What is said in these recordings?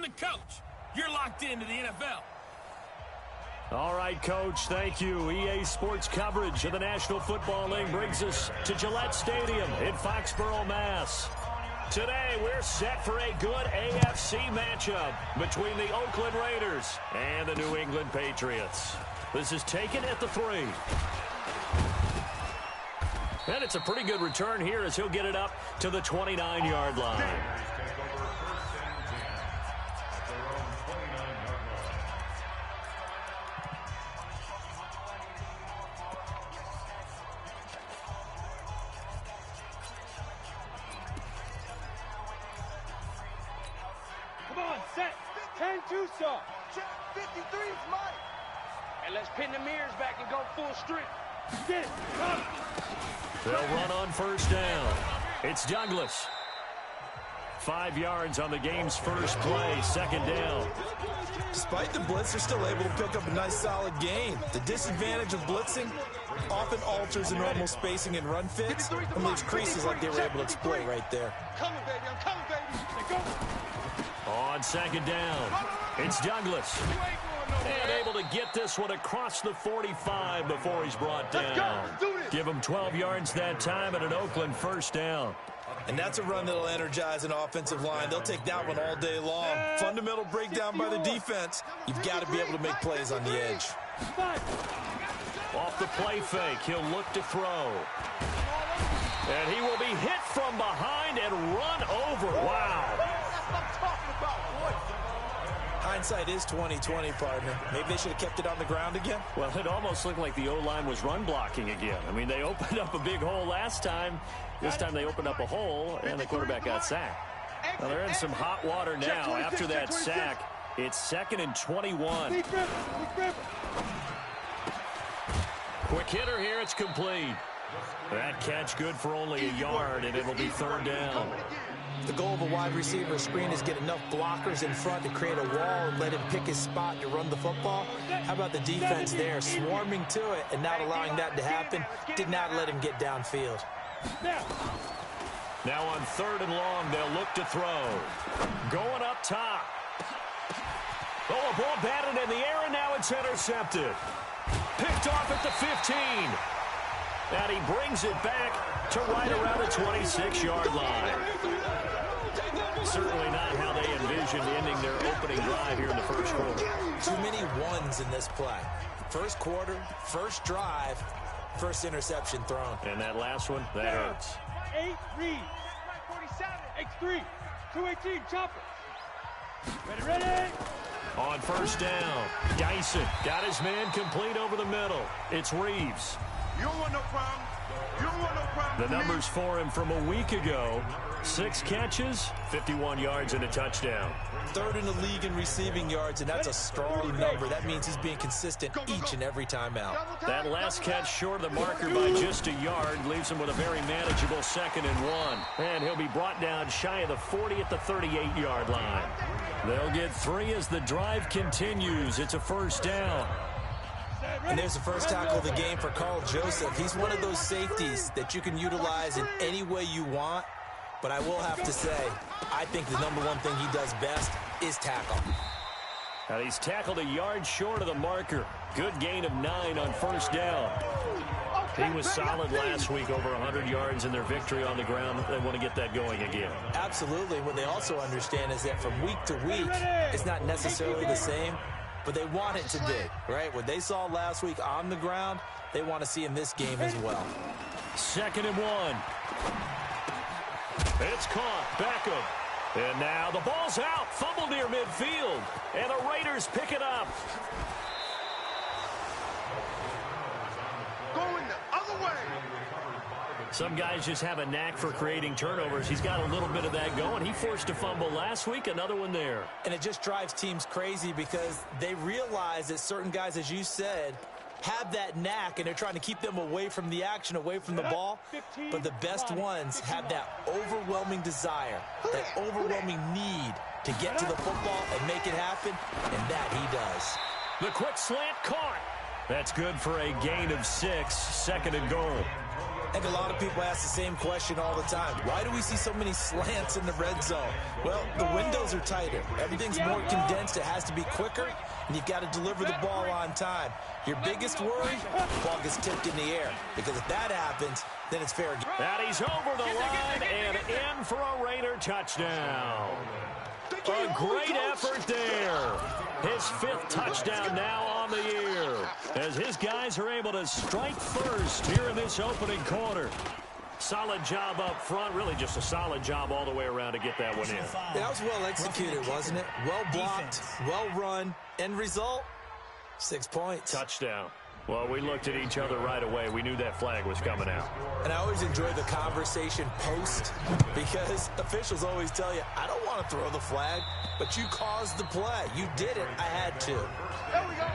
I'm the coach. You're locked into the NFL. All right, Coach, thank you. EA Sports coverage of the National Football League brings us to Gillette Stadium in Foxborough, Mass. Today, we're set for a good AFC matchup between the Oakland Raiders and the New England Patriots. This is taken at the 3. And it's a pretty good return here as he'll get it up to the 29-yard line. Come on, set. 10-2 stop. 53's mine. And let's pin the mirrors back and go full strength. Get it. Come. They'll run on first down. It's Douglas. 5 yards on the game's first play, second down. Despite the blitz, they're still able to pick up a nice, solid gain. The disadvantage of blitzing often alters the normal spacing and run fits and leaves creases like they were able to exploit right there. Coming, baby. I'm coming, baby. Go. On second down, it's Douglas. And able to get this one across the 45 before he's brought down. Give him 12 yards that time and an Oakland first down. And that's a run that'll energize an offensive line. They'll take that one all day long. Fundamental breakdown by the defense. You've got to be able to make plays on the edge. Off the play fake, he'll look to throw. And he will be hit from behind and run over. Wow. Hindsight is 20/20, partner. Maybe they should have kept it on the ground again. Well, it almost looked like the O-line was run blocking again. I mean, they opened up a big hole last time. This time they opened up a hole, and the quarterback got sacked. Well, they're in some hot water now. After that sack, it's 2nd and 21. Quick hitter here. It's complete. That catch good for only a yard, and it'll be 3rd down. The goal of a wide receiver screen is get enough blockers in front to create a wall and let him pick his spot to run the football. How about the defense there, swarming to it and not allowing that to happen? Did not let him get downfield. Now on 3rd and long, they'll look to throw. Going up top. Oh, a ball batted in the air, and now it's intercepted. Picked off at the 15. And he brings it back to right around the 26-yard line. Certainly not how they envisioned ending their opening drive here in the first quarter. Too many ones in this play. First quarter, first drive, first interception thrown. And that last one, that hurts. 8 read. 47. X3. 218. Chopper. Ready. On first down, Dyson got his man complete over the middle. It's Reeves. You don't want no problem. You don't want no problem. The numbers for him from a week ago: 6 catches, 51 yards, and a touchdown. 3rd in the league in receiving yards, and that's a strong number. That means he's being consistent each and every time out. That last catch short of the marker by just a yard leaves him with a very manageable 2nd and 1. And he'll be brought down shy of the 40 at the 38-yard line. They'll get 3 as the drive continues. It's a first down. And there's the first tackle of the game for Carl Joseph. He's one of those safeties that you can utilize in any way you want. But I will have to say, I think the number one thing he does best is tackle. Now he's tackled a yard short of the marker. Good gain of 9 on first down. He was solid last week, over 100 yards in their victory on the ground. They want to get that going again. Absolutely. What they also understand is that from week to week, it's not necessarily the same, but they want it to be, right? What they saw last week on the ground, they want to see in this game as well. 2nd and 1. It's caught. Beckham. And now the ball's out. Fumble near midfield. And the Raiders pick it up. Going the other way. Some guys just have a knack for creating turnovers. He's got a little bit of that going. He forced a fumble last week, another one there. And it just drives teams crazy because they realize that certain guys, as you said, have that knack, and they're trying to keep them away from the action, away from the ball. But the best ones have that overwhelming desire, that overwhelming need to get to the football and make it happen, and that he does. The quick slant caught. That's good for a gain of 6, 2nd and goal. I think a lot of people ask the same question all the time. Why do we see so many slants in the red zone? Well, the windows are tighter. Everything's more condensed. It has to be quicker, and you've got to deliver the ball on time. Your biggest worry, the ball gets tipped in the air, because if that happens, then it's fair game. And he's over the line and in for a Raider touchdown. A great effort there. His 5th touchdown now on the year, as his guys are able to strike first here in this opening quarter. Solid job up front, really just a solid job all the way around to get that one in. Yeah, that was well executed, wasn't it? Well blocked, well run. End result, 6 points. Touchdown. Well, we looked at each other right away. We knew that flag was coming out. And I always enjoy the conversation post, because officials always tell you, I don't want to throw the flag, but you caused the play. You did it. I had to. There we go.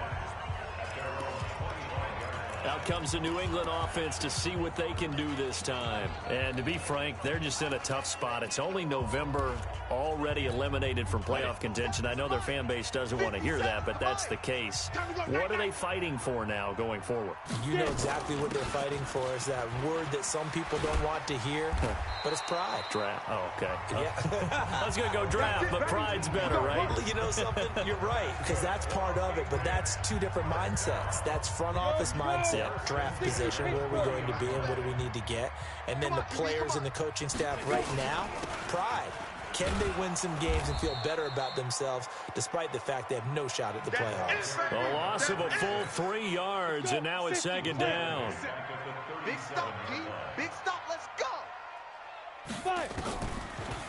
Out comes the New England offense to see what they can do this time. And to be frank, they're just in a tough spot. It's only November, already eliminated from playoff contention. I know their fan base doesn't want to hear that, but that's the case. What are they fighting for now going forward? You know exactly what they're fighting for. Is that word that some people don't want to hear, but it's pride. Draft. Oh, okay. Yeah. I was going to go draft, but pride's better, right? You know something? You're right, because that's part of it, but that's two different mindsets. That's front office mindset. Draft position, where are we going to be and what do we need to get? And then the players and the coaching staff right now, pride. Can they win some games and feel better about themselves despite the fact they have no shot at the playoffs? A loss of a full 3 yards, and now it's 2nd down. Big stop, G. Big stop. Let's go. Fire.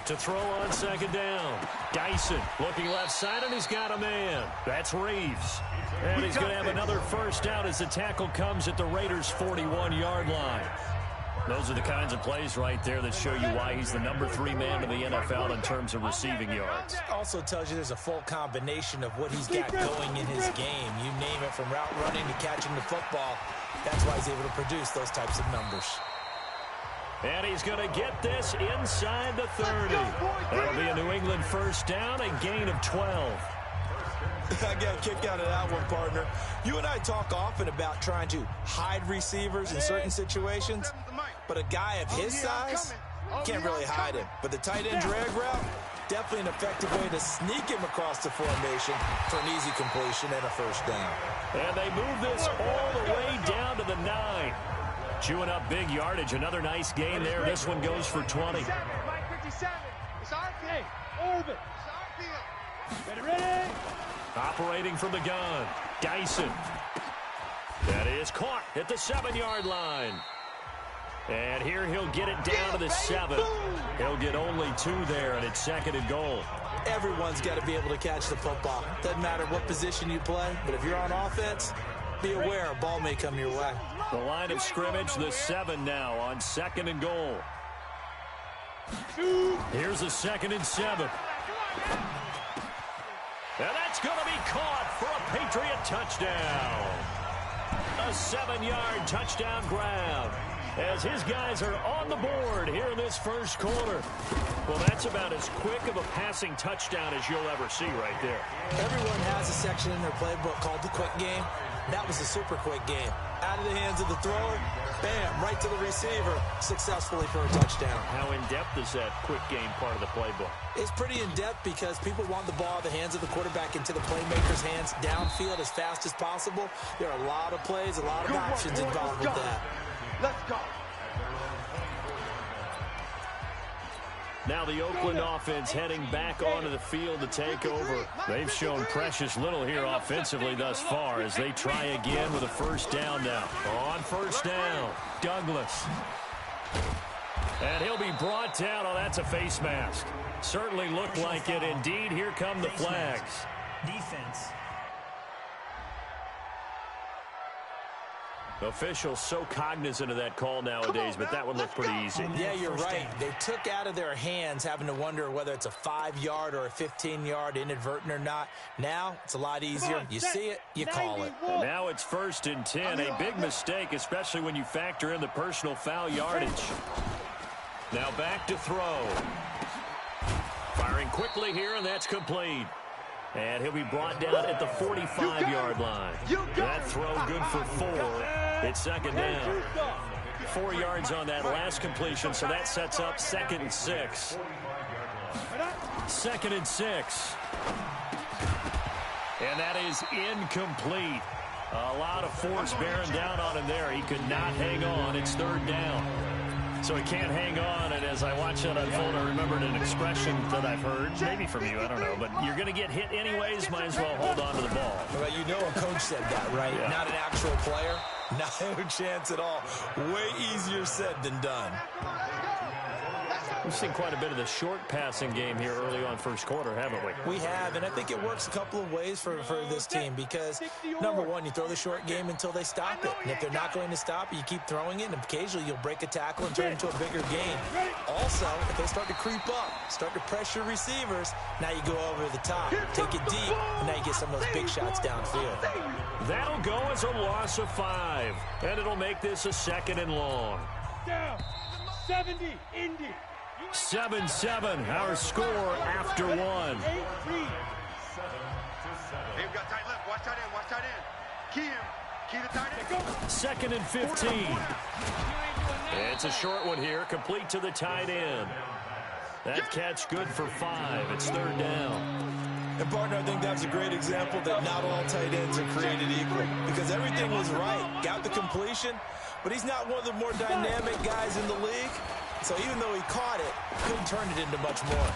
To throw on 2nd down. Dyson looking left side, and he's got a man. That's Reeves. And he's going to have another first down as the tackle comes at the Raiders' 41-yard line. Those are the kinds of plays right there that show you why he's the number 3 man in the NFL in terms of receiving yards. Also tells you there's a full combination of what he's got going in his game. You name it, from route running to catching the football. That's why he's able to produce those types of numbers. And he's going to get this inside the 30. That'll be a New England first down, a gain of 12. I got a kick out of that one, partner. You and I talk often about trying to hide receivers in certain situations, but a guy of his size can't really hide him. But the tight end drag route, definitely an effective way to sneak him across the formation for an easy completion and a first down. And they move this all the way down to the 9. Chewing up big yardage. Another nice gain there. This one goes for 20. It's our game. Orbit. It's our deal. Ready? Operating from the gun, Dyson. That is caught at the 7-yard line. And here he'll get it down to the 7. He'll get only 2 there, and it's 2nd and goal. Everyone's got to be able to catch the football. Doesn't matter what position you play, but if you're on offense, be aware a ball may come your way. The line of scrimmage, the 7 now on 2nd and goal. Here's a 2nd and 7. And that's going to be caught for a Patriot touchdown. A 7-yard touchdown grab as his guys are on the board here in this first quarter. Well, that's about as quick of a passing touchdown as you'll ever see right there. Everyone has a section in their playbook called the quick game. That was a super quick game. Out of the hands of the thrower, bam, right to the receiver, successfully for a touchdown. How in-depth is that quick game part of the playbook? It's pretty in-depth because people want the ball out of the hands of the quarterback into the playmaker's hands downfield as fast as possible. There are a lot of plays, a lot of options involved with that. Let's go. Now the Oakland offense heading back onto the field to take over. They've shown precious little here offensively thus far as they try again with a first down now. On first down, Douglas. And he'll be brought down. Oh, that's a face mask. Certainly looked like it. Indeed, here come the flags. Defense. Officials so cognizant of that call nowadays, but that one looked pretty easy. Yeah, you're right. They took out of their hands having to wonder whether it's a 5-yard or a 15-yard, inadvertent or not. Now it's a lot easier. You see it, you call it. And now it's 1st and 10. A big mistake, especially when you factor in the personal foul yardage. Now back to throw. Firing quickly here, and that's complete. And he'll be brought down at the 45-yard line. That throw good for 4. It's 2nd down. 4 yards on that last completion, so that sets up 2nd and 6. 2nd and 6. And that is incomplete. A lot of force bearing down on him there. He could not hang on. It's 3rd down. So he can't hang on, and as I watch that unfold, I remembered an expression that I've heard, maybe from you, I don't know, but you're going to get hit anyways, might as well hold on to the ball. Well, you know a coach said that, right? Yeah. Not an actual player. No chance at all. Way easier said than done. We've seen quite a bit of the short passing game here early on first quarter, haven't we? We have, and I think it works a couple of ways for this team because, number one, you throw the short game until they stop it. And if they're not going to stop it, you keep throwing it, and occasionally you'll break a tackle and turn it into a bigger gain. Also, if they start to creep up, start to pressure receivers, now you go over the top, take it deep, and now you get some of those big shots downfield. That'll go as a loss of 5, and it'll make this a 2nd and long. Down. 70, Indy. 7-7, our score after 1. Hey, we've got tight left. Watch tight end. Watch tight end. Key him. Key the tight end. 2nd and 15. It's a short one here, complete to the tight end. That catch good for 5. It's 3rd down. And, partner, I think that's a great example that not all tight ends are created equal because everything was right. Got the completion, but he's not one of the more dynamic guys in the league. So even though he caught it, couldn't turn it into much more.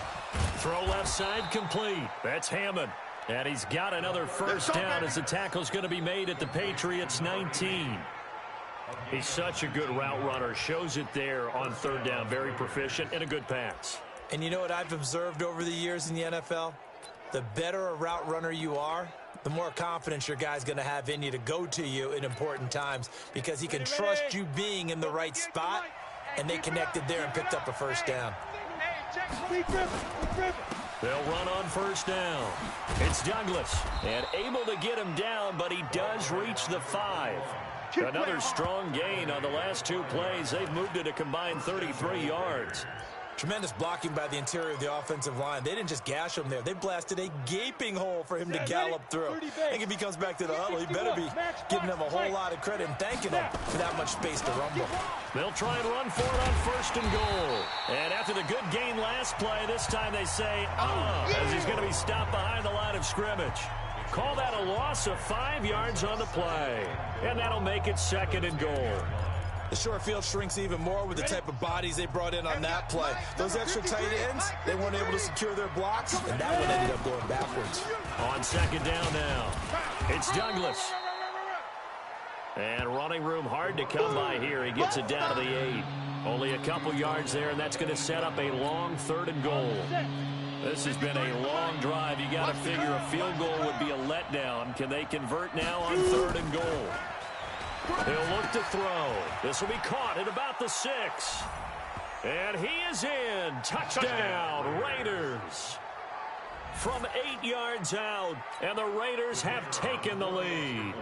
Throw left side complete. That's Hammond. And he's got another first down as the tackle's going to be made at the Patriots 19. He's such a good route runner. Shows it there on 3rd down. Very proficient and a good pass. And you know what I've observed over the years in the NFL? The better a route runner you are, the more confidence your guy's going to have in you to go to you in important times because he can trust you being in the right spot. And they connected there and picked up a first down. They'll run on first down. It's Douglas. And able to get him down, but he does reach the 5. Another strong gain on the last 2 plays. They've moved it a combined 33 yards. Tremendous blocking by the interior of the offensive line. They didn't just gash him there. They blasted a gaping hole for him to gallop through. I think if he comes back to the huddle, he better be giving them a whole lot of credit and thanking them for that much space to rumble. They'll try and run for it on 1st and goal. And after the good gain last play, this time they say, as he's going to be stopped behind the line of scrimmage. Call that a loss of 5 yards on the play. And that'll make it 2nd and goal. The short field shrinks even more with the type of bodies they brought in on that play. Those extra tight ends, they weren't able to secure their blocks, and that one ended up going backwards. On 2nd down now, it's Douglas. And running room hard to come by here. He gets it down to the 8. Only a couple yards there, and that's going to set up a long 3rd and goal. This has been a long drive. You got to figure a field goal would be a letdown. Can they convert now on 3rd and goal? He'll look to throw. This will be caught at about the 6. And he is in. Touchdown, Raiders. From 8 yards out, and the Raiders have taken the lead.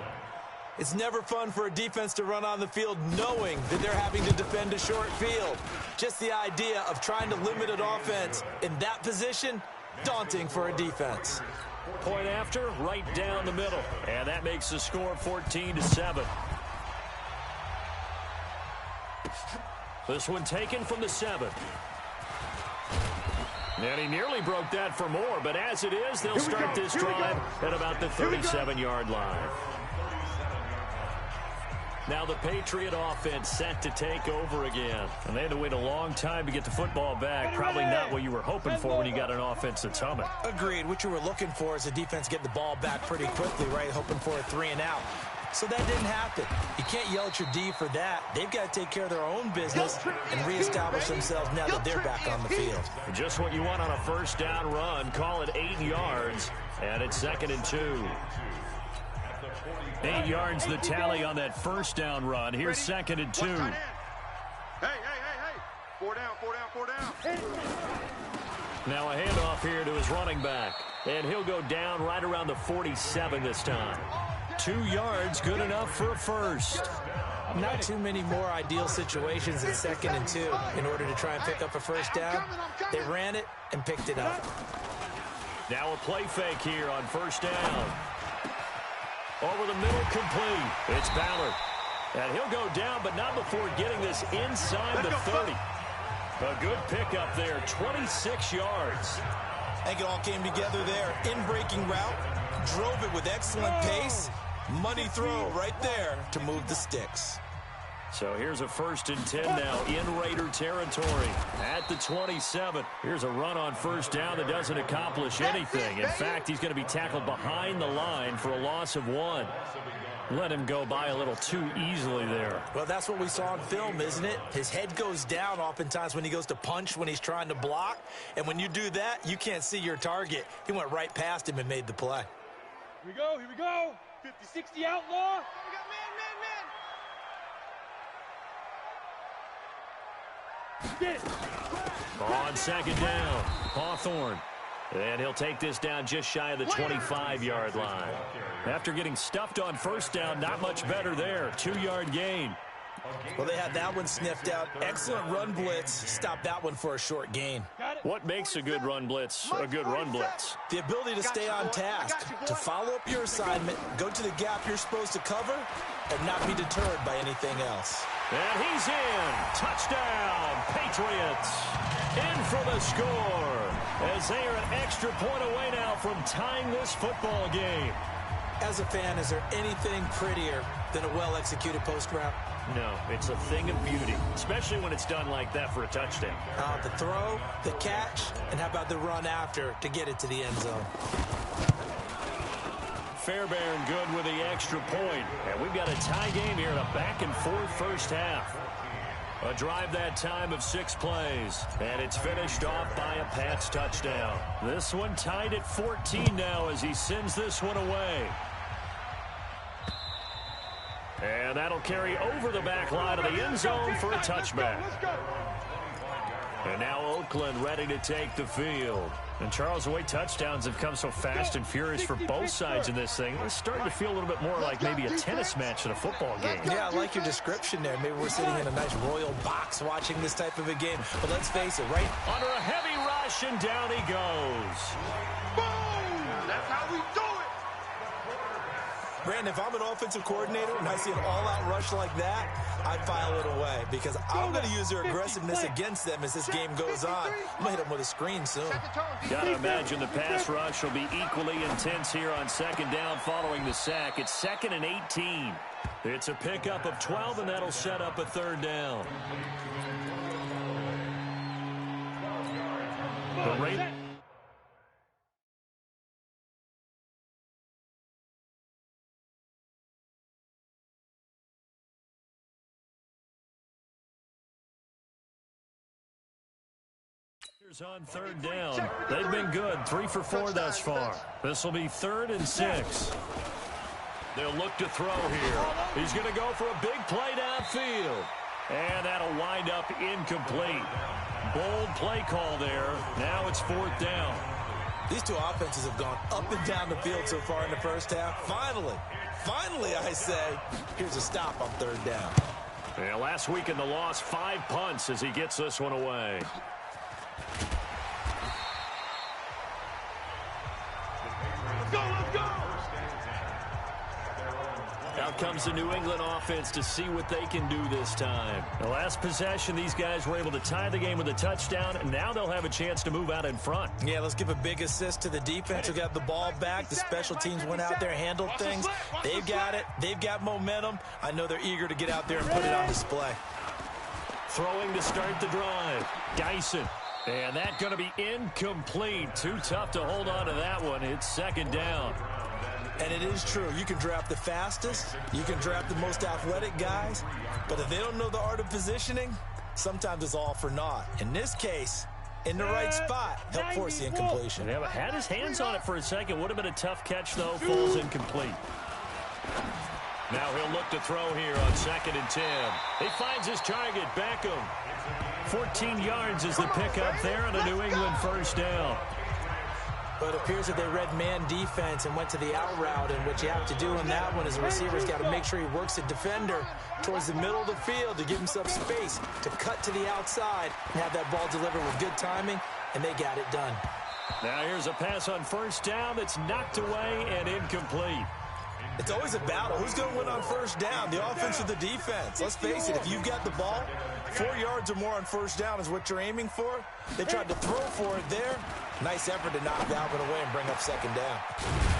It's never fun for a defense to run on the field knowing that they're having to defend a short field. Just the idea of trying to limit an offense in that position, daunting for a defense. Point after, right down the middle. And that makes the score 14-7. This one taken from the 7. And he nearly broke that for more, but as it is, they'll start this drive at about the 37-yard line. Now the Patriot offense set to take over again. And they had to wait a long time to get the football back. Probably not what you were hoping for when you got an offense that's humming. Agreed. What you were looking for is the defense get the ball back pretty quickly, right? Hoping for a 3 and out. So that didn't happen. You can't yell at your D for that. They've got to take care of their own business and reestablish themselves now that they're back on the field. Just what you want on a first down run. Call it 8 yards, and it's 2nd and 2. 8 yards the tally on that first down run. Here's 2nd and 2. Hey. 4 down. Now a handoff here to his running back. And he'll go down right around the 47 this time. 2 yards, good enough for a first. Not too many more ideal situations at 2nd and 2 in order to try and pick up a first down. They ran it and picked it up. Now a play fake here on first down. Over the middle, complete. It's Ballard. And he'll go down, but not before getting this inside the 30. A good pickup there, 26 yards. I think it all came together there. In-breaking route, drove it with excellent pace. Money throw right there to move the sticks. So here's a 1st and 10 now in Raider territory at the 27. Here's a run on 1st down that doesn't accomplish anything. In fact, he's going to be tackled behind the line for a loss of 1. Let him go by a little too easily there. Well, that's what we saw on film, isn't it? His head goes down oftentimes when he goes to punch, when he's trying to block. And when you do that, you can't see your target. He went right past him and made the play. Here we go, here we go. 50-60 outlaw. Get it. On 2nd down, Hawthorne. And he'll take this down just shy of the 25-yard line. After getting stuffed on 1st down, not much better there. 2-yard gain. Well, they had that one sniffed out. Excellent run blitz. Stop that one for a short gain. What makes a good run blitz a good run blitz? The ability to stay on task, to follow up your assignment, go to the gap you're supposed to cover, and not be deterred by anything else. And he's in. Touchdown, Patriots. In for the score. As they are an extra point away now from tying this football game. As a fan, is there anything prettier than a well-executed post route? No, it's a thing of beauty, especially when it's done like that for a touchdown. The throw, the catch, and how about the run after to get it to the end zone? Fairbairn good with the extra point. And we've got a tie game here in a back-and-forth first half. A drive that time of 6 plays. And it's finished off by a Pats touchdown. This one tied at 14 now as he sends this one away. And that'll carry over the back line of the end zone for a touchback. And now Oakland ready to take the field. And Charles, the way touchdowns have come so fast and furious for both sides in this thing, it's starting to feel a little bit more like maybe a tennis match than a football game. Yeah, I like your description there. Maybe we're sitting in a nice royal box watching this type of a game. But let's face it, right? Under a heavy rush, and down he goes. Boom! That's how we do it. Brandon, if I'm an offensive coordinator and I see an all-out rush like that, I'd file it away because I'm going to use their aggressiveness against them as this game goes on. I'm going to hit them with a screen soon. Got to imagine the pass rush will be equally intense here on 2nd down following the sack. It's 2nd and 18. It's a pickup of 12, and that'll set up a 3rd down. The Raiders. On 3rd down. They've been good. 3 for 4 thus far. This will be 3rd and 6. They'll look to throw here. He's going to go for a big play downfield. And that'll wind up incomplete. Bold play call there. Now it's 4th down. These two offenses have gone up and down the field so far in the first half. Finally, I say, here's a stop on 3rd down. Yeah, last week in the loss, 5 punts as he gets this one away. Let's go! Out comes the New England offense to see what they can do this time. The last possession, these guys were able to tie the game with a touchdown, and now they'll have a chance to move out in front. Yeah, let's give a big assist to the defense who got the ball back. The special teams went out there, handled things. They've got it. They've got momentum. I know they're eager to get out there and put it on display. Throwing to start the drive. Geisen. And that's going to be incomplete. Too tough to hold on to that one. It's 2nd down. And it is true. You can draft the fastest. You can draft the most athletic guys. But if they don't know the art of positioning, sometimes it's all for naught. In this case, in the right spot, help force the incompletion. Yeah, but had his hands on it for a second. Would have been a tough catch, though. Falls incomplete. Now he'll look to throw here on 2nd and 10. He finds his target, Beckham. 14 yards is the pickup there on a New England 1st down. But it appears that they read man defense and went to the out route, and what you have to do in that one is the receiver's got to make sure he works the defender towards the middle of the field to give himself space to cut to the outside and have that ball delivered with good timing, and they got it done. Now here's a pass on 1st down that's knocked away and incomplete. It's always a battle. Who's going to win on first down, the offense or the defense? Let's face it, if you've got the ball, 4 yards or more on first down is what you're aiming for. They tried to throw for it there. Nice effort to knock Dalvin away and bring up second down.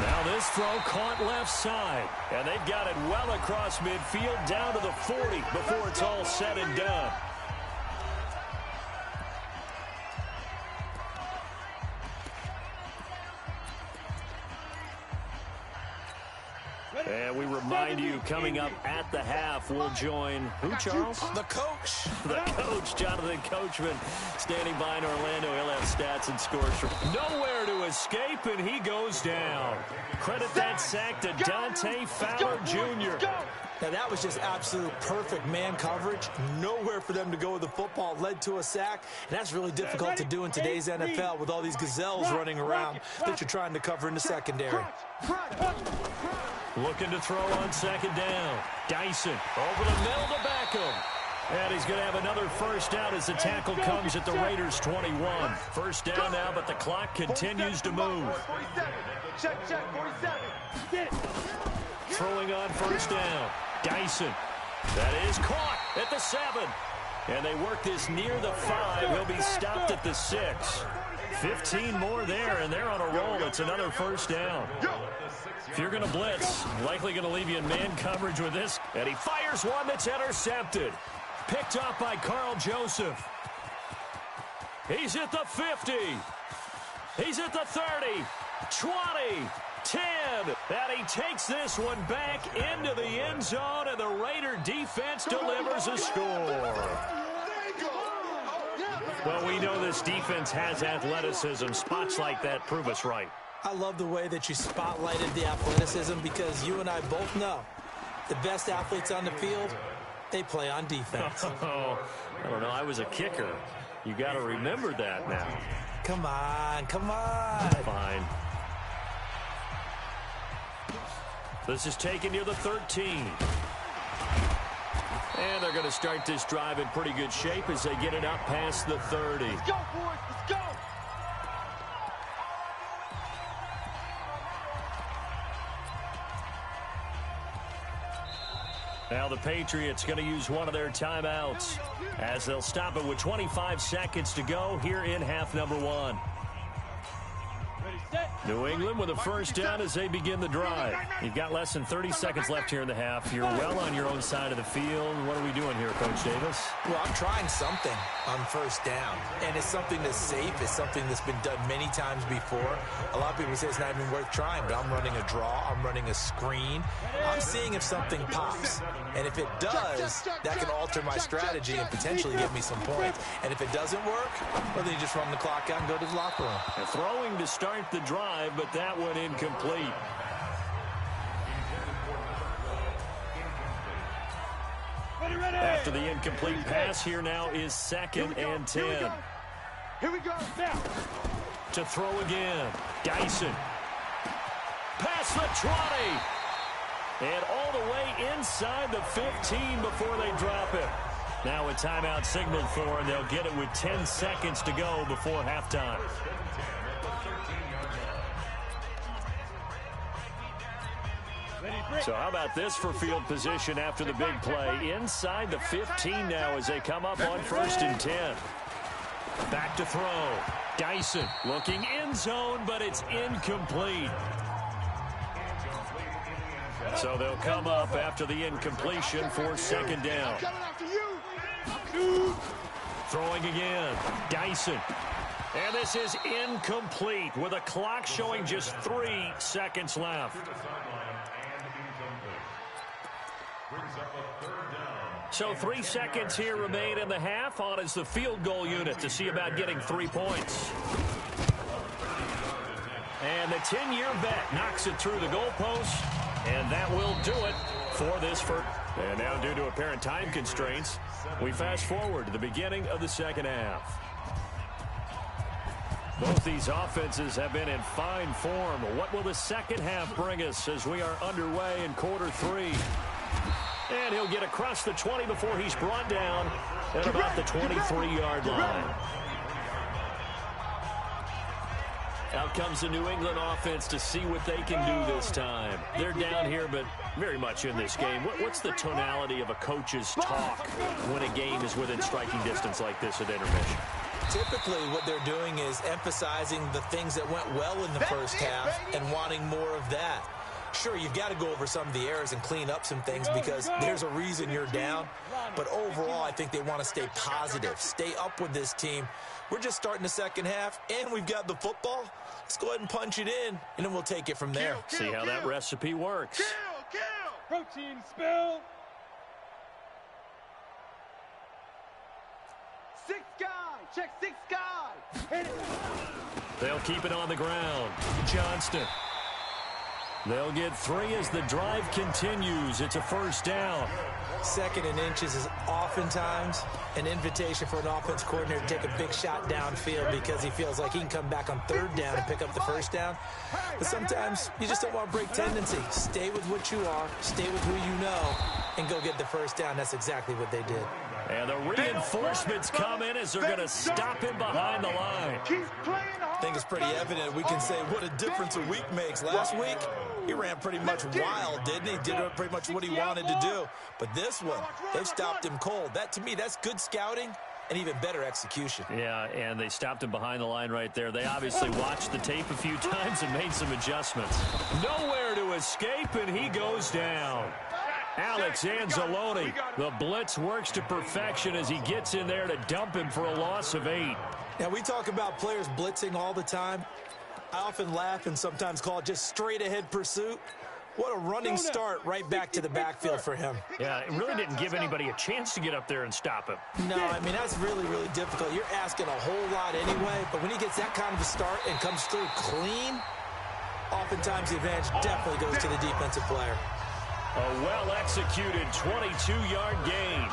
Now this throw caught left side, and they've got it well across midfield down to the 40 before it's all said and done. And we remind you, coming up at the half, we'll join who, Charles? The coach. The coach, Jonathan Coachman, standing by in Orlando. He'll have stats and scores. Nowhere to escape, and he goes down. Credit that sack to Dante Fowler Jr. Now, that was just absolute perfect man coverage. Nowhere for them to go with the football. Led to a sack. And that's really difficult to do in today's NFL with all these gazelles running around that you're trying to cover in the secondary. Looking to throw on second down. Dyson over the middle to Beckham. And he's going to have another first down as the tackle comes at the Raiders' 21. First down now, but the clock continues to move. 47. Check, 47. Get it. Throwing on first down. Dyson. That is caught at the 7. And they work this near the 5. He'll be stopped at the 6. 15 more there, and they're on a roll. It's another first down. If you're going to blitz, likely going to leave you in man coverage with this. And he fires one that's intercepted. Picked off by Carl Joseph. He's at the 50. He's at the 30. 20. 10. And he takes this one back into the end zone, and the Raider defense delivers a score. Well, we know this defense has athleticism. Spots like that prove us right. I love the way that you spotlighted the athleticism because you and I both know the best athletes on the field, they play on defense. Oh, I don't know. I was a kicker. You got to remember that now. Come on, come on. Fine. This is taken near the 13. And they're going to start this drive in pretty good shape as they get it up past the 30. Let's go, boys. Let's go. Now the Patriots going to use one of their timeouts as they'll stop it with 25 seconds to go here in half number 1. New England with a first down as they begin the drive. You've got less than 30 seconds left here in the half. You're well on your own side of the field. What are we doing here, Coach Davis? Well, I'm trying something on first down, and it's something that's safe. It's something that's been done many times before. A lot of people say it's not even worth trying, but I'm running a draw. I'm running a screen. I'm seeing if something pops, and if it does, that can alter my strategy and potentially give me some points. And if it doesn't work, well, then you just run the clock out and go to the locker room. And throwing to start the drive, but that one incomplete. After the incomplete pass, here now is 2nd and 10. Here we go. Now. To throw again. Dyson. Past the 20. And all the way inside the 15 before they drop it. Now a timeout signaled for, and they'll get it with 10 seconds to go before halftime. So how about this for field position after the big play? Inside the 15 now as they come up on 1st and 10. Back to throw. Dyson looking end zone, but it's incomplete. So they'll come up after the incompletion for 2nd down. Throwing again. Dyson. And this is incomplete with a clock showing just 3 seconds left. So 3 seconds here remain in the half. On is the field goal unit to see about getting 3 points. And the 10-year bet knocks it through the goalpost. And that will do it for this first. And now due to apparent time constraints, we fast forward to the beginning of the second half. Both these offenses have been in fine form. What will the second half bring us as we are underway in quarter 3? And he'll get across the 20 before he's brought down at about the 23-yard line. Out comes the New England offense to see what they can do this time. They're down here, but very much in this game. What's the tonality of a coach's talk when a game is within striking distance like this at intermission? Typically, what they're doing is emphasizing the things that went well in the first half and wanting more of that. Sure, you've got to go over some of the errors and clean up some things because there's a reason you're down. But overall, I think they want to stay positive, stay up with this team. We're just starting the second half, and we've got the football. Let's go ahead and punch it in, and then we'll take it from there. See how that recipe works. Protein spill. 6 guy. Check 6 guy. Hit it. They'll keep it on the ground. Johnston. They'll get 3 as the drive continues. It's a first down. 2nd and inches is oftentimes an invitation for an offense coordinator to take a big shot downfield because he feels like he can come back on 3rd down and pick up the first down. But sometimes you just don't want to break tendency. Stay with what you are, stay with who you know, and go get the first down. That's exactly what they did. And the reinforcements come in as they're going to stop him behind the line. I think it's pretty evident. We can say what a difference a week makes. Last week, he ran pretty much wild, didn't he? Did pretty much what he wanted to do. But this one, they've stopped him cold. That, to me, that's good scouting and even better execution. Yeah, and they stopped him behind the line right there. They obviously watched the tape a few times and made some adjustments. Nowhere to escape, and he goes down. Alex Anzalone, the blitz works to perfection as he gets in there to dump him for a loss of 8. Now, we talk about players blitzing all the time. I often laugh and sometimes call it just straight-ahead pursuit. What a running start right back to the backfield for him. Yeah, it really didn't give anybody a chance to get up there and stop him. No, I mean, that's really, really difficult. You're asking a whole lot anyway, but when he gets that kind of a start and comes through clean, oftentimes the advantage definitely goes to the defensive player. A well-executed 22-yard gain.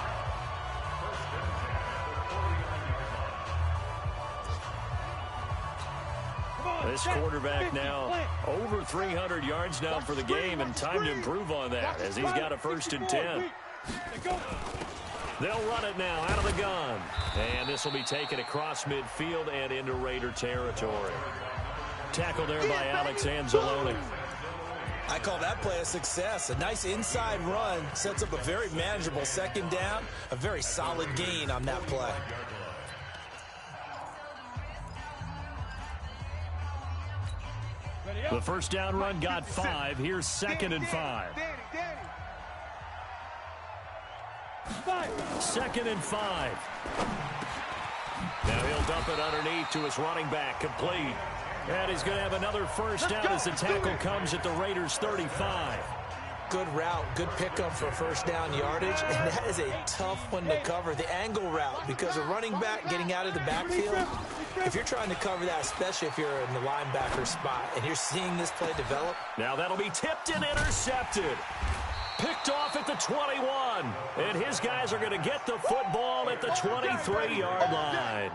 This quarterback now over 300 yards now for the game, and time to improve on that as he's got a 1st and 10. They'll run it now out of the gun. And this will be taken across midfield and into Raider territory. Tackle there by Alex Anzalone. I call that play a success. A nice inside run sets up a very manageable 2nd down, a very solid gain on that play. The first down run got 5. Here's 2nd and 5. 2nd and 5. Now he'll dump it underneath to his running back, complete. And he's going to have another first down as the tackle comes at the Raiders' 35. Good route, good pickup for first down yardage, and that is a tough one to cover, the angle route, because a running back getting out of the backfield, if you're trying to cover that, especially if you're in the linebacker spot, and you're seeing this play develop. Now that'll be tipped and intercepted. Picked off at the 21, and his guys are going to get the football at the 23-yard line.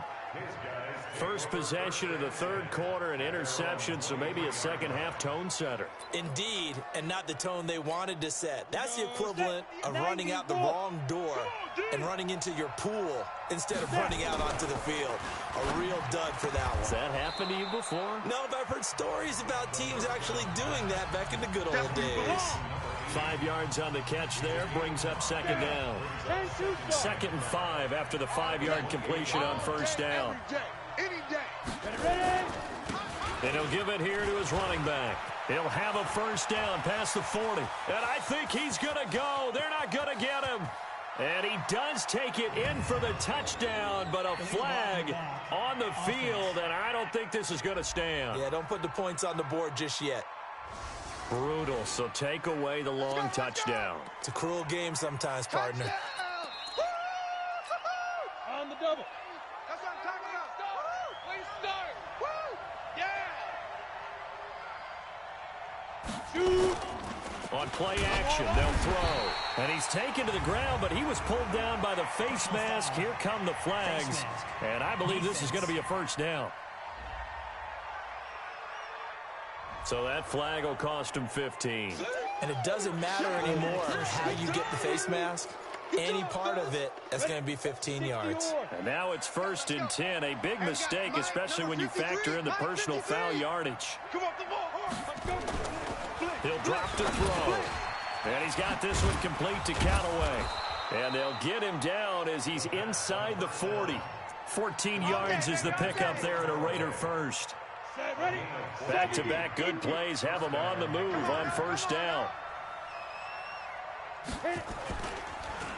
First possession of the 3rd quarter, an interception, so maybe a second-half tone setter. Indeed, and not the tone they wanted to set. That's the equivalent of running out the wrong door and running into your pool instead of running out onto the field. A real dud for that one. Has that happened to you before? No, but I've heard stories about teams actually doing that back in the good old days. 5 yards on the catch there, brings up 2nd down. 2nd and 5 after the 5-yard completion on first down. And he'll give it here to his running back. He'll have a first down past the 40. And I think he's going to go. They're not going to get him. And he does take it in for the touchdown, but a flag on the field, and I don't think this is going to stand. Yeah, don't put the points on the board just yet. Brutal, so take away the long touchdown. It's a cruel game sometimes, partner. On the double. That's what I'm talking about. Please start. Woo! Yeah! Shoot! On play action, they'll throw. And he's taken to the ground, but he was pulled down by the face mask. Here come the flags. And I believe this is going to be a first down. So that flag will cost him 15. And it doesn't matter anymore how you get the face mask. any part of it, that's going to be 15 yards. And now it's 1st and 10. A big mistake, especially when you factor in the personal foul yardage. He'll drop to throw. And he's got this one complete to Callaway. And they'll get him down as he's inside the 40. 14 yards is the pickup there at a Raider first. Back-to-back good plays have him on the move on 1st down.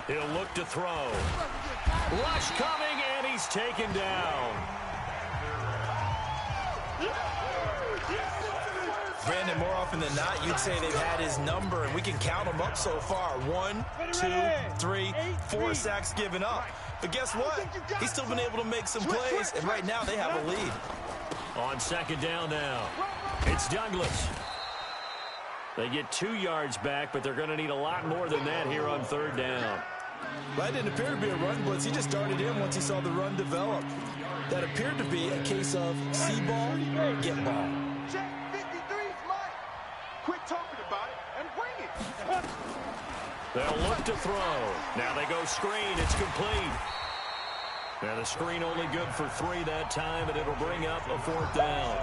He'll look to throw. Rush coming, and he's taken down. Brandon, more often than not, you'd say they've had his number, and we can count them up so far. 1, 2, 3, 4 sacks given up. But guess what? He's still been able to make some plays, and right now they have a lead. On 2nd down now, it's Douglas. They get 2 yards back, but they're going to need a lot more than that here on 3rd down. That didn't appear to be a run blitz. He just started in once he saw the run develop. That appeared to be a case of see ball, get ball. Check 53's mine. Quit talking about it and bring it. They'll look to throw. Now they go screen. It's complete. Now the screen only good for 3 that time, and it'll bring up a 4th down.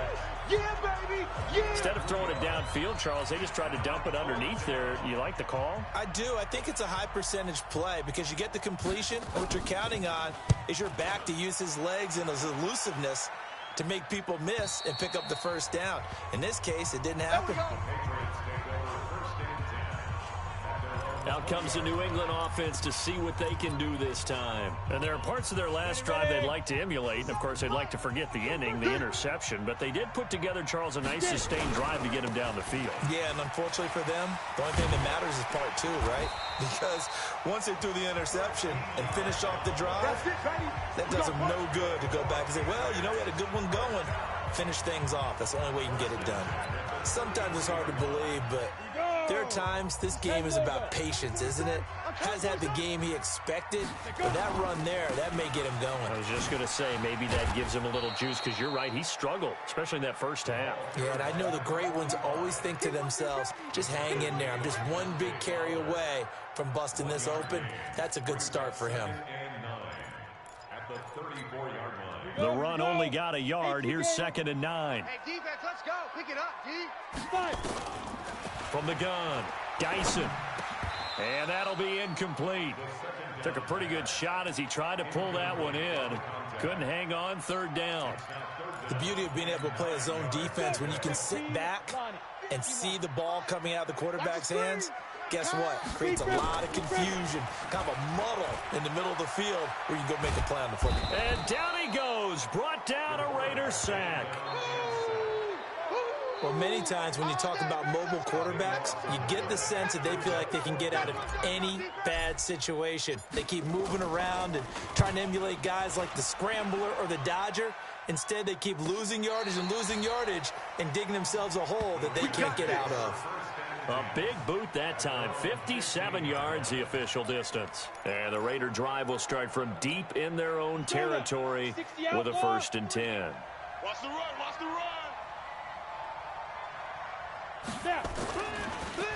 Yeah, baby. Yeah. Instead of throwing it downfield, Charles, they just tried to dump it underneath there. You like the call? I do. I think it's a high percentage play because you get the completion. What you're counting on is your back to use his legs and his elusiveness to make people miss and pick up the 1st down. In this case, it didn't happen. Out comes the New England offense to see what they can do this time. And there are parts of their last drive they'd like to emulate. And, of course, they'd like to forget the ending, the interception. But they did put together, Charles, a nice sustained drive to get him down the field. Yeah, and unfortunately for them, the only thing that matters is part 2, right? Because once they threw the interception and finished off the drive, that does them no good to go back and say, well, you know, we had a good one going. Finish things off. That's the only way you can get it done. Sometimes it's hard to believe, but there are times this game is about patience, isn't it? Has had the game he expected, but that run there, that may get him going. I was just going to say, maybe that gives him a little juice, because you're right, he struggled, especially in that 1st half. Yeah, and I know the great ones always think to themselves, just hang in there. I'm just one big carry away from busting this open. That's a good start for him. The run only got a yard. Here's 2nd and 9. Hey, defense, let's go. Pick it up, D. From the gun, Dyson. And that'll be incomplete. Took a pretty good shot as he tried to pull that one in. Couldn't hang on. 3rd down. The beauty of being able to play a zone defense when you can sit back and see the ball coming out of the quarterback's hands, guess what? Creates a lot of confusion, kind of a muddle in the middle of the field where you can go make a play on the football. And down he goes. Brought down a Raider sack. Well, many times when you talk about mobile quarterbacks, you get the sense that they feel like they can get out of any bad situation. They keep moving around and trying to emulate guys like the Scrambler or the Dodger. Instead, they keep losing yardage and digging themselves a hole that they can't get out of. A big boot that time. 57 yards, the official distance. And the Raider drive will start from deep in their own territory with a 1st and 10. Watch the run, watch the run.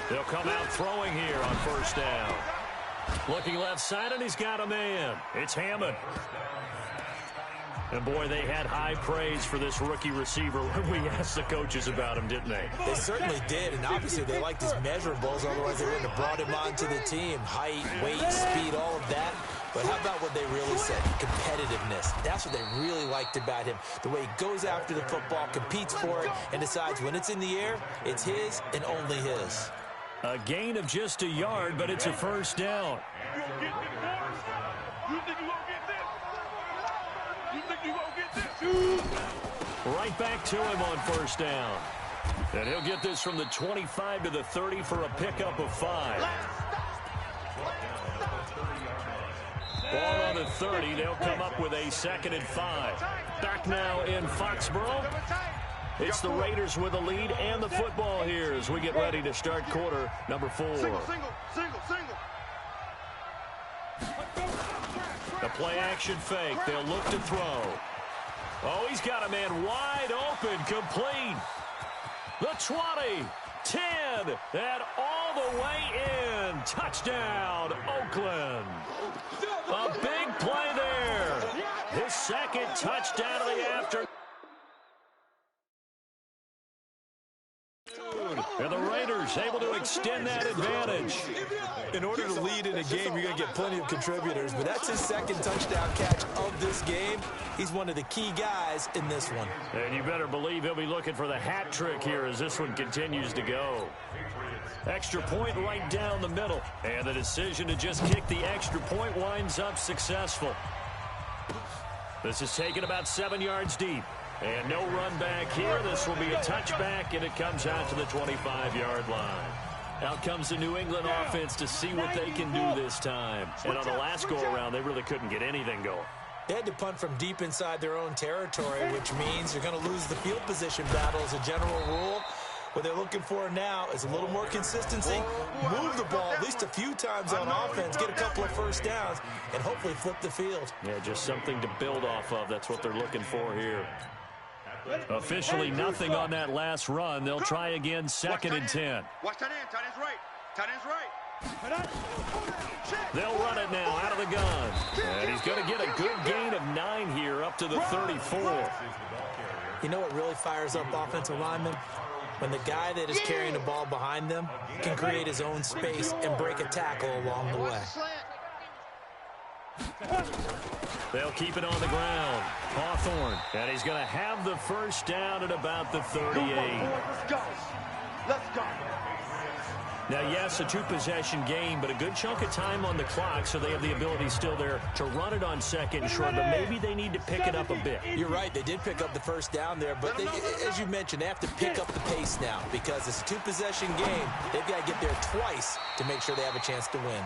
They'll come out throwing here on 1st down. Looking left side, and he's got a man. It's Hammond. And, boy, they had high praise for this rookie receiver when we asked the coaches about him, didn't they? They certainly did, and obviously they liked his measurables. Otherwise, they wouldn't have brought him onto the team. Height, weight, speed, all of that. But how about what they really said? Competitiveness. That's what they really liked about him. The way he goes after the football, competes for it, and decides when it's in the air, it's his and only his. A gain of just a yard, but it's a 1st down. Right back to him on 1st down. And he'll get this from the 25 to the 30 for a pickup of 5. Ball on the 30. They'll come up with a 2nd and 5. Back now in Foxborough. It's the Raiders with the lead and the football here as we get ready to start quarter number 4. Single. The play action fake. They'll look to throw. Oh, he's got a man wide open, complete. The 20, 10, and all the way in. touchdown, Oakland. A big play there. His second touchdown of the afternoon. And the Raiders able to extend that advantage. In order to lead in a game, you're going to get plenty of contributors, but that's his second touchdown catch of this game. He's one of the key guys in this one. And you better believe he'll be looking for the hat trick here as this one continues to go. Extra point right down the middle. And the decision to just kick the extra point winds up successful. This is taken about 7 yards deep. And no run back here. This will be a touchback, and it comes out to the 25-yard line. Out comes the New England offense to see what they can do this time. And on the last go-around, they really couldn't get anything going. They had to punt from deep inside their own territory, which means you're going to lose the field position battle as a general rule. What they're looking for now is a little more consistency, move the ball at least a few times on offense, get a couple of first downs, and hopefully flip the field. Yeah, just something to build off of. That's what they're looking for here. Officially nothing on that last run. They'll try again, 2nd and 10. Watch tight end. Tight end's right. Tight end's right. They'll run it now out of the gun. And he's going to get a good gain of 9 here up to the 34. You know what really fires up offensive linemen? When the guy that is carrying the ball behind them can create his own space and break a tackle along the way. They'll keep it on the ground. Hawthorne, and he's going to have the first down at about the 38. Let's go. Let's go. Now, yes, a 2-possession game, but a good chunk of time on the clock, so they have the ability still there to run it on 2nd and short, but maybe they need to pick it up a bit. You're right. They did pick up the first down there, but they, as you mentioned, they have to pick up the pace now because it's a 2-possession game. They've got to get there twice to make sure they have a chance to win.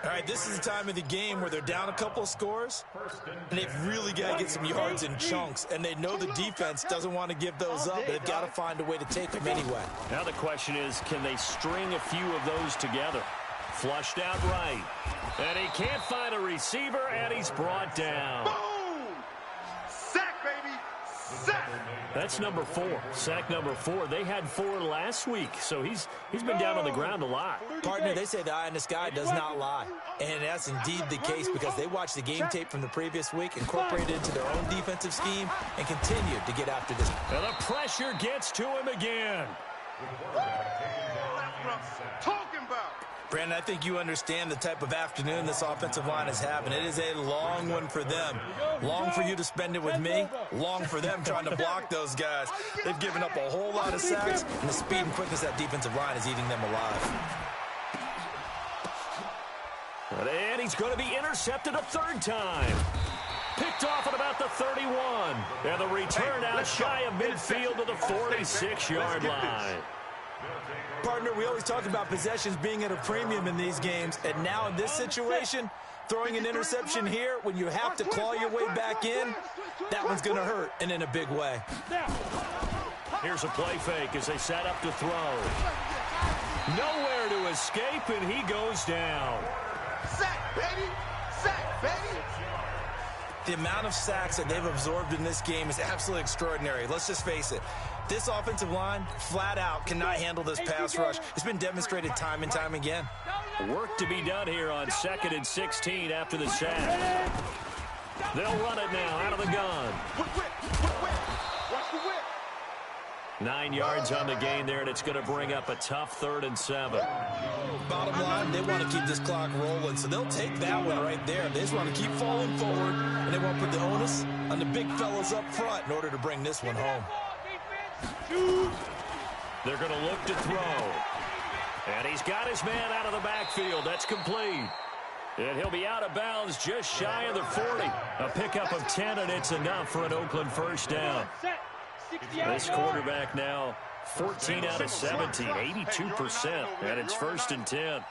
All right, this is the time of the game where they're down a couple of scores, and they've really got to get some yards in chunks, and they know the defense doesn't want to give those up, but they've got to find a way to take them anyway. Now the question is, can they string a few of those together? Flushed out right, and he can't find a receiver, and he's brought down. Boom! Sack, baby! Sack! That's number 4. Sack number 4. They had 4 last week, so he's been down on the ground a lot. Partner, they say the eye in the sky does not lie. And that's indeed the case because they watched the game tape from the previous week, incorporated it into their own defensive scheme, and continued to get after this. And the pressure gets to him again. That's what I'm talking about! Brandon, I think you understand the type of afternoon this offensive line is having. It is a long one for them. Long for you to spend it with me. Long for them trying to block those guys. They've given up a whole lot of sacks, and the speed and quickness of that defensive line is eating them alive. And he's going to be intercepted a 3rd time. Picked off at about the 31. And the return out shy of midfield to the 46-yard line. Partner, we always talk about possessions being at a premium in these games, and now in this situation, throwing an interception here when you have to claw your way back in, that one's going to hurt, and in a big way. Here's a play fake as they set up to throw. Nowhere to escape, and he goes down. Sack, baby! Sack, baby! The amount of sacks that they've absorbed in this game is absolutely extraordinary. Let's just face it. This offensive line, flat out, cannot handle this pass rush. It's been demonstrated time and time again. Work to be done here on 2nd and 16 after the sack. They'll run it now out of the gun. Watch the whip! 9 yards on the gain there, and it's going to bring up a tough 3rd and 7. Bottom line, they want to keep this clock rolling, so they'll take that one right there. They just want to keep falling forward, and they want to put the onus on the big fellas up front in order to bring this one home. They're going to look to throw. And he's got his man out of the backfield. That's complete. And he'll be out of bounds just shy of the 40. A pickup of 10, and it's enough for an Oakland 1st down. This quarterback now 14 out of 17, 82%, and it's 1st and 10.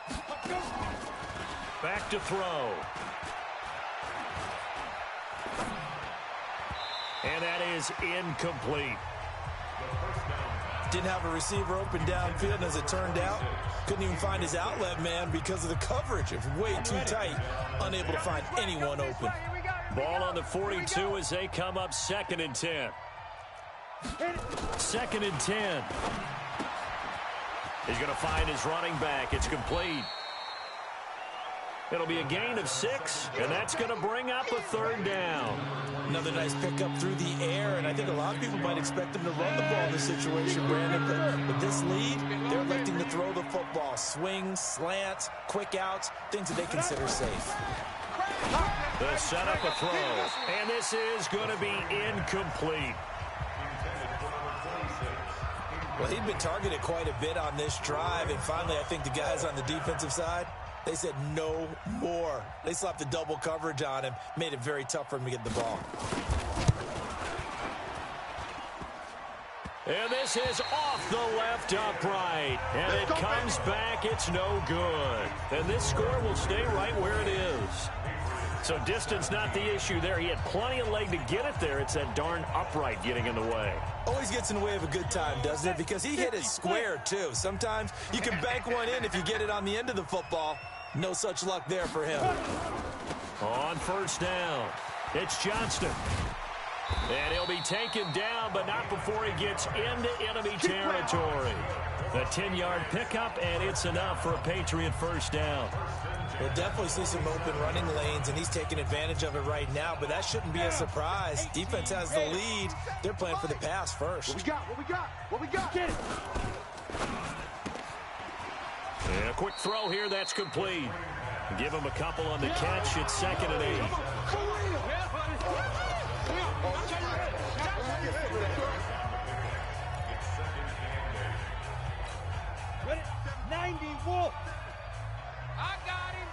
Back to throw. And that is incomplete. Didn't have a receiver open downfield, and as it turned out, couldn't even find his outlet man because of the coverage. It was way too tight, unable to find anyone open. Ball on the 42 as they come up 2nd and 10. 2nd and 10. He's going to find his running back. It's complete. It'll be a gain of 6, and that's going to bring up a 3rd down. Another nice pickup through the air, and I think a lot of people might expect them to run the ball in this situation, Brandon. But with this lead, they're electing to throw the football. Swings, slants, quick outs, things that they consider safe. They'll set up a throw, and this is going to be incomplete. Well, he'd been targeted quite a bit on this drive, and finally I think the guys on the defensive side, they said no more. They slapped the double coverage on him, made it very tough for him to get the ball. And this is off the left upright. And it comes back. It's no good. And this score will stay right where it is. So distance not the issue there. He had plenty of leg to get it there. It's that darn upright getting in the way. Always gets in the way of a good time, doesn't it? Because he hit it square, too. Sometimes you can bank one in if you get it on the end of the football. No such luck there for him. On 1st down, it's Johnston. And he'll be taken down, but not before he gets into enemy territory. The 10-yard pickup, and it's enough for a Patriot 1st down. We'll definitely see some open running lanes, and he's taking advantage of it right now, but that shouldn't be a surprise. Defense has the lead. They're playing for the pass first. What we got? What we got? What we got? Get it! And a quick throw here, that's complete. Give him a couple on the catch. It's 2nd and 8. Ready? 90 Wolf. I got him.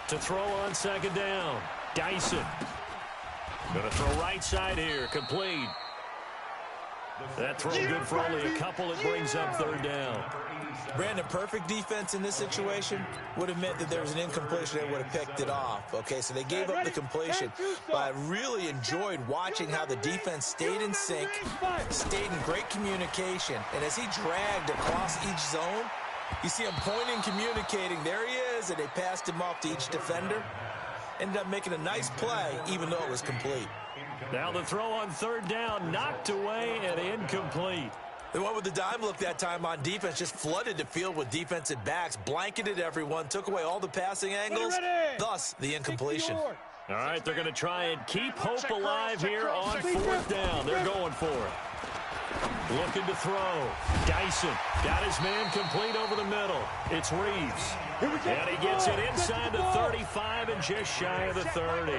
To throw on second down, Dyson. Going to throw right side here, complete. That throw good for only a couple. It brings up third down. Brandon, perfect defense in this situation would have meant that there was an incompletion. They would have picked it off. Okay, so they gave up the completion. But I really enjoyed watching how the defense stayed in sync, stayed in great communication. And as he dragged across each zone, you see him pointing, communicating. There he is, and they passed him off to each defender. Ended up making a nice play, even though it was complete. Now the throw on third down, knocked away and incomplete. They went with the dime look that time on defense, just flooded the field with defensive backs, blanketed everyone, took away all the passing angles, thus the incompletion. All right, they're going to try and keep hope alive here on fourth down. They're going for it. Looking to throw. Dyson got his man complete over the middle. It's Reeves. And he gets it inside the 35 and just shy of the 30.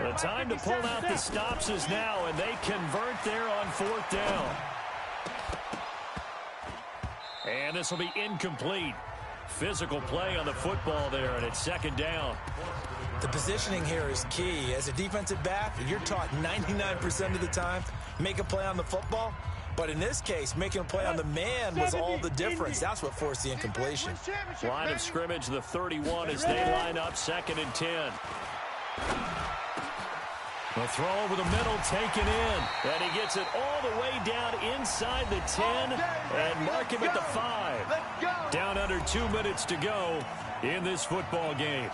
The time to pull out the stops is now, and they convert there on fourth down. And this will be incomplete. Physical play on the football there, and it's second down. The positioning here is key. As a defensive back, you're taught 99% of the time, make a play on the football. But in this case, making a play on the man was all the difference. That's what forced the incompletion. Line of scrimmage, the 31 as they line up, 2nd and 10. The throw over the middle taken in. And he gets it all the way down inside the 10 and mark him at the 5. Down under 2 minutes to go in this football game.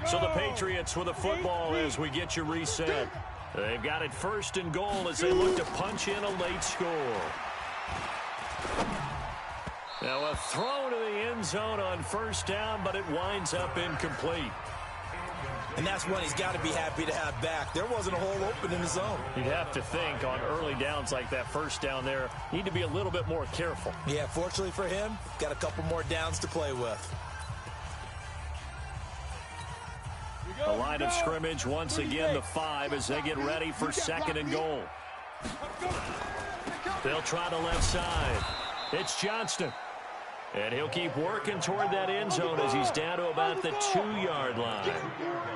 So the Patriots with the football as we get you reset. They've got it 1st and goal as they look to punch in a late score. Now a throw to the end zone on 1st down, but it winds up incomplete. And that's one he's got to be happy to have back. There wasn't a hole open in the zone. You'd have to think on early downs like that 1st down there, need to be a little bit more careful. Yeah, fortunately for him, got a couple more downs to play with. A line of scrimmage, once again, the 5 as they get ready for 2nd and goal. They'll try the left side. It's Johnston. And he'll keep working toward that end zone as he's down to about the 2-yard line.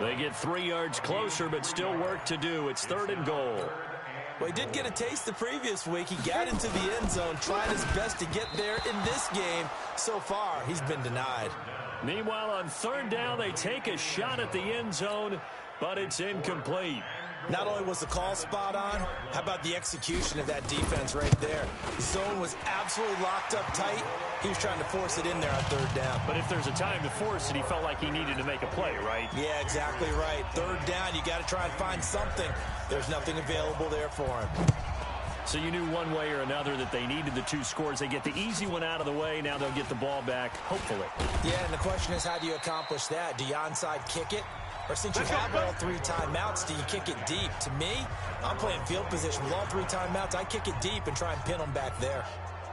They get 3 yards closer, but still work to do. It's 3rd and goal. Well, he did get a taste the previous week. He got into the end zone, trying his best to get there in this game. So far, he's been denied. Meanwhile, on 3rd down, they take a shot at the end zone, but it's incomplete. Not only was the call spot on, how about the execution of that defense right there? The zone was absolutely locked up tight. He was trying to force it in there on 3rd down. But if there's a time to force it, he felt like he needed to make a play, right? Yeah, exactly right. 3rd down, you got to try and find something. There's nothing available there for him. So you knew one way or another that they needed the 2 scores. They get the easy one out of the way. Now they'll get the ball back, hopefully. Yeah, and the question is, how do you accomplish that? Do you onside kick it? Or since you have all 3 timeouts, do you kick it deep? To me, I'm playing field position with all 3 timeouts. I kick it deep and try and pin them back there.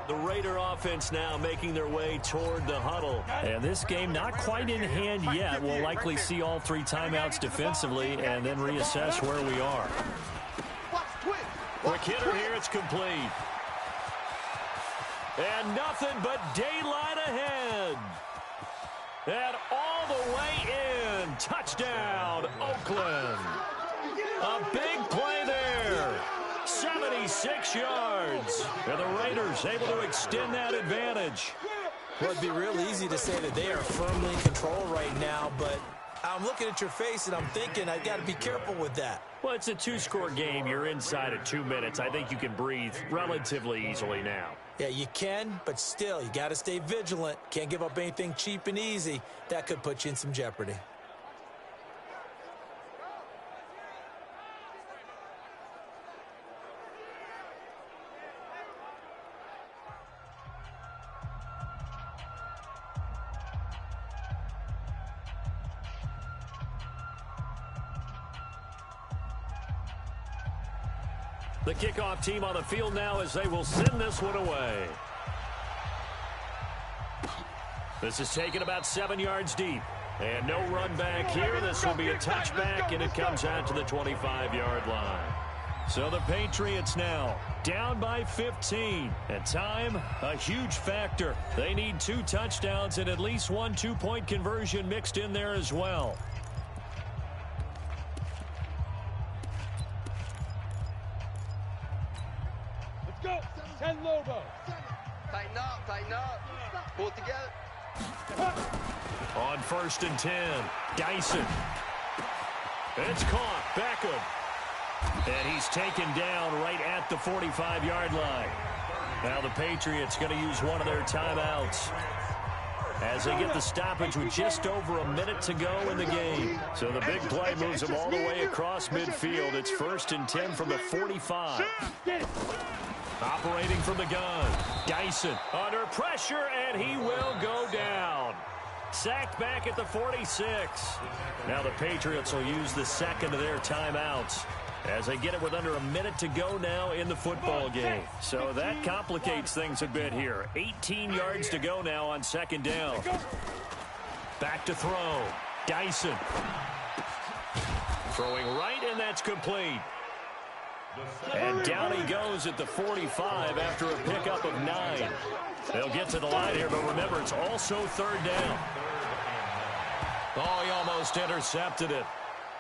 The Raider offense now making their way toward the huddle. And this game not quite in hand yet. We'll likely see all 3 timeouts defensively and then reassess where we are. Quick hitter here, it's complete. And nothing but daylight ahead. And all the way in. Touchdown, Oakland. A big play there. 76 yards. And the Raiders able to extend that advantage. Well, it'd be real easy to say that they are firmly in control right now, but I'm looking at your face and I'm thinking I've got to be careful with that. Well, it's a 2-score game. You're inside of 2 minutes. I think you can breathe relatively easily now. Yeah, you can, but still, you got to stay vigilant. Can't give up anything cheap and easy. That could put you in some jeopardy. The kickoff team on the field now as they will send this one away. This is taken about 7 yards deep. And no run back here. This will be a touchback, and it comes out to the 25-yard line. So the Patriots now down by 15. And time, a huge factor. They need 2 touchdowns and at least 1 2-point conversion mixed in there as well. Let's go. 10 Lobo. Tighten up. Pull it together. On 1st and 10, Dyson. It's caught. Beckham. And he's taken down right at the 45-yard line. Now the Patriots going to use one of their timeouts as they get the stoppage with just over a minute to go in the game. So the big play moves them all the way across midfield. It's 1st and 10 from the 45. Operating from the gun. Dyson under pressure, and he will go down. Sacked back at the 46. Now the Patriots will use the second of their timeouts as they get it with under a minute to go now in the football game. So that complicates things a bit here. 18 yards to go now on 2nd down. Back to throw. Dyson. Throwing right, and that's complete. And down he goes at the 45 after a pickup of 9. They'll get to the line here, but remember, it's also 3rd down. Oh, he almost intercepted it.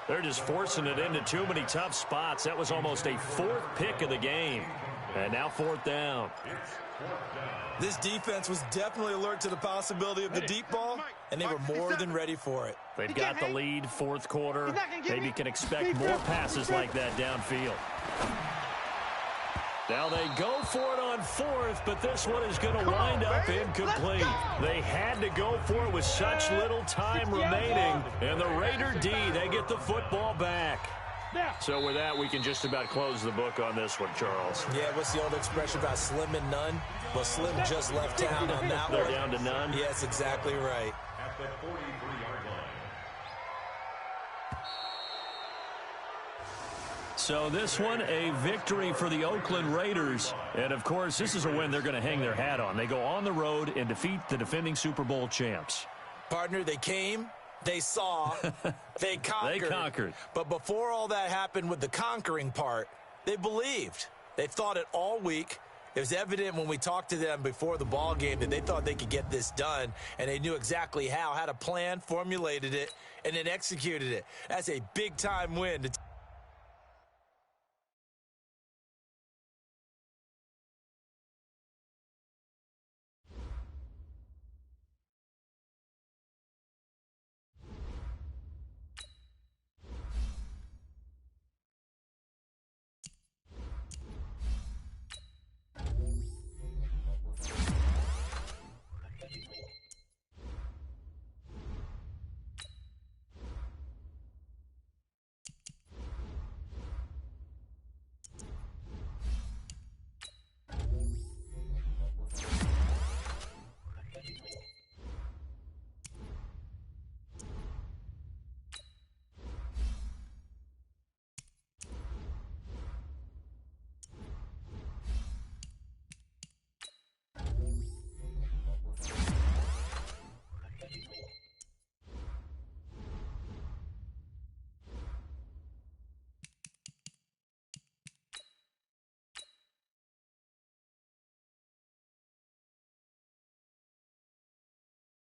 They're just forcing it into too many tough spots. That was almost a 4th pick of the game. And now 4th down. This defense was definitely alert to the possibility of the deep ball, and they were more than ready for it. They've got the lead, 4th quarter. Maybe can expect more passes like that downfield. Now they go for it on 4th, but this one is going to wind up incomplete. They had to go for it with such little time remaining. And the Raider D, they get the football back. So with that, we can just about close the book on this one, Charles. Yeah, what's the old expression about slim and none? Well, Slim just left town on that one. They're down to none? Yes, exactly right. At the 43-yard line. So this one, a victory for the Oakland Raiders. And, of course, this is a win they're going to hang their hat on. They go on the road and defeat the defending Super Bowl champs. Partner, they came, they saw, they conquered. They conquered. But before all that happened with the conquering part, they believed. They thought it all week. It was evident when we talked to them before the ball game that they thought they could get this done, and they knew exactly how, had a plan, formulated it, and then executed it. That's a big-time win.